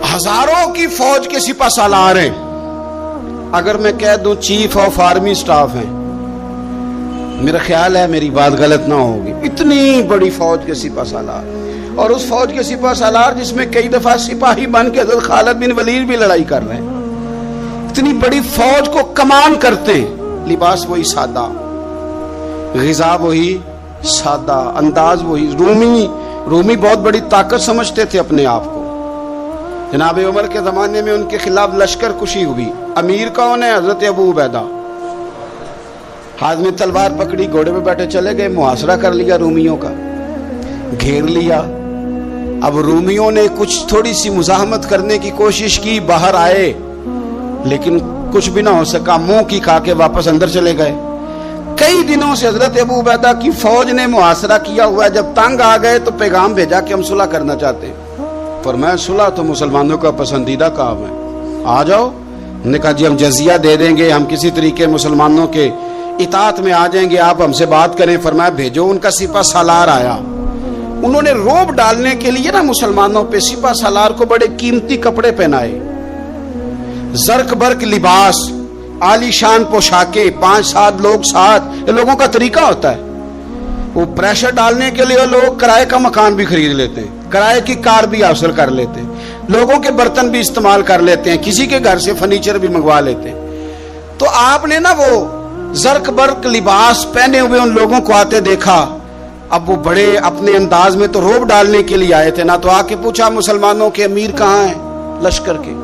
ہزاروں کی فوج کے سپہ سالار ہیں، اگر میں کہہ دوں چیف آف آرمی سٹاف ہیں، میرا خیال ہے میری بات غلط نہ ہوگی، اتنی بڑی فوج کے سپہ سالار، اور اس فوج کے سپہ سالار جس میں کئی دفعہ سپاہی بن کے حضرت خالد بن ولید بھی لڑائی کر رہے ہیں، اتنی بڑی فوج کو کمان کرتے ہیں، لباس وہی سادہ، غذا وہی سادہ، انداز وہی۔ رومی بہت بڑی طاقت سمجھتے تھے اپنے آپ کو۔ جناب عمر کے زمانے میں ان کے خلاف لشکر کشی ہوئی، امیر کون ہے؟ حضرت ابو عبیدہ۔ ہاتھ میں تلوار پکڑی، گھوڑے پہ بیٹھے چلے گئے، محاصرہ کر لیا رومیوں کا، گھیر لیا۔ اب رومیوں نے کچھ تھوڑی سی مزاحمت کرنے کی کوشش کی، باہر آئے لیکن کچھ بھی نہ ہو سکا، منہ کی کھا کے واپس اندر چلے گئے۔ کئی دنوں سے حضرت ابو عبیدہ کی فوج نے محاصرہ کیا ہوا ہے، جب تنگ آ گئے تو پیغام بھیجا کہ ہم صلح کرنا چاہتے ہیں۔ فرمایا صلح تو مسلمانوں کا پسندیدہ کام ہے، آ جاؤ۔ انہوں نے کہا جی ہم جزیہ دے دیں گے، ہم کسی طریقے مسلمانوں کے اطاعت میں آ جائیں گے، آپ ہم سے بات کریں۔ فرمایا بھیجو۔ ان کا سپہ سالار آیا، انہوں نے روب ڈالنے کے لیے نا مسلمانوں پہ سپہ سالار کو بڑے قیمتی کپڑے پہنائے، زرق برق لباس، عالی شان پوشاکیں، 5-7 لوگ ساتھ، یہ لوگوں کا طریقہ ہوتا ہے۔ وہ پریشر ڈالنے کے لیے لوگ کرائے کا مکان بھی خرید لیتے ہیں، کرائے کی کار بھی حاصل کر لیتے ہیں، لوگوں کے برتن بھی استعمال کر لیتے ہیں، کسی کے گھر سے فرنیچر بھی منگوا لیتے ہیں۔ تو آپ نے نا وہ زرق برق لباس پہنے ہوئے ان لوگوں کو آتے دیکھا۔ اب وہ بڑے اپنے انداز میں تو روب ڈالنے کے لیے آئے تھے نا، تو آ کے پوچھا مسلمانوں کے امیر کہاں ہیں لشکر کے؟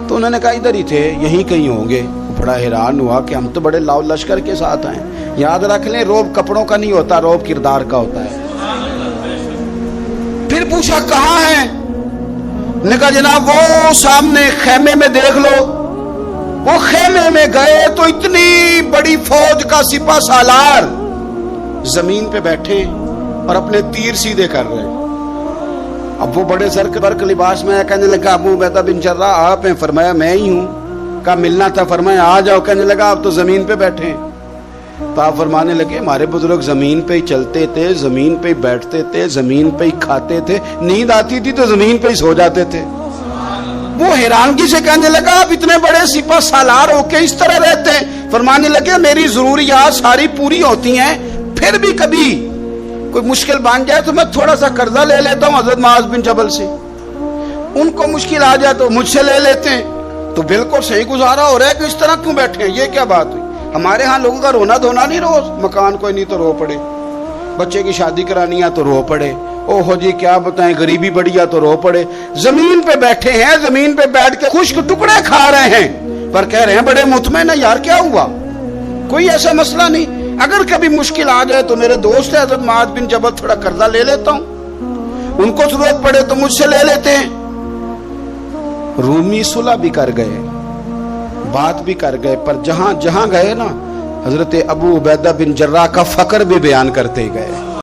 تو انہوں نے کہا ادھر ہی تھے، یہیں کہیں ہوں گے۔ بڑا حیران ہوا کہ ہم تو بڑے لاؤ لشکر کے ساتھ آئے۔ یاد رکھ لیں روب کپڑوں کا نہیں ہوتا، روب کردار کا ہوتا ہے۔ پھر پوچھا کہاں ہیں؟ نے کہا جناب وہ سامنے خیمے میں دیکھ لو۔ وہ خیمے میں گئے تو اتنی بڑی فوج کا سپہ سالار زمین پہ بیٹھے اور اپنے تیر سیدھے کر رہے۔ اب وہ بڑے زرق برق لباس میں کہنے لگا ابو عبیدہ بن جراح آپ ہیں؟ فرمایا میں ہی ہوں۔ کہا ملنا تھا؟ فرمایا آ جاؤ۔ کہنے لگا آپ تو زمین پہ بیٹھے ہیں۔ تو آپ فرمانے لگے ہمارے بزرگ زمین پہ ہی چلتے تھے، زمین پہ ہی بیٹھتے تھے، زمین پہ ہی کھاتے تھے، نیند آتی تھی تو زمین پہ ہی سو جاتے تھے۔ وہ حیرانگی سے کہنے لگا آپ اتنے بڑے سپہ سالار ہو کے اس طرح رہتے ہیں؟ فرمانے لگے میری ضروریات ساری پوری ہوتی ہیں، پھر بھی کبھی کوئی مشکل بن جائے تو میں تھوڑا سا قرضہ لے لیتا ہوں حضرت معاذ بن جبل سے، ان کو مشکل آ جائے تو مجھ سے لے لیتے ہیں۔ تو بالکل صحیح گزارا ہو رہا ہے کہ اس طرح کیوں بیٹھے ہیں؟ یہ کیا بات ہوئی؟ ہمارے ہاں لوگوں کا رونا دھونا نہیں، روز مکان کوئی نہیں تو رو پڑے، بچے کی شادی کرانی ہے تو رو پڑے، او ہو جی کیا بتائیں غریبی بڑی ہے تو رو پڑے۔ زمین پہ بیٹھے ہیں، زمین پہ بیٹھ کے خشک ٹکڑے کھا رہے ہیں، پر کہہ رہے ہیں بڑے مطمئن ہیں یار کیا ہوا، کوئی ایسا مسئلہ نہیں۔ اگر کبھی مشکل آ جائے تو میرے دوست ہے حضرت معاذ بن جبل، تھوڑا قرضہ لے لیتا ہوں، ان کو ضرورت پڑے تو مجھ سے لے لیتے ہیں۔ رومی صلح بھی کر گئے، بات بھی کر گئے، پر جہاں جہاں گئے نا حضرت ابو عبیدہ بن جراح کا فقر بھی بیان کرتے گئے۔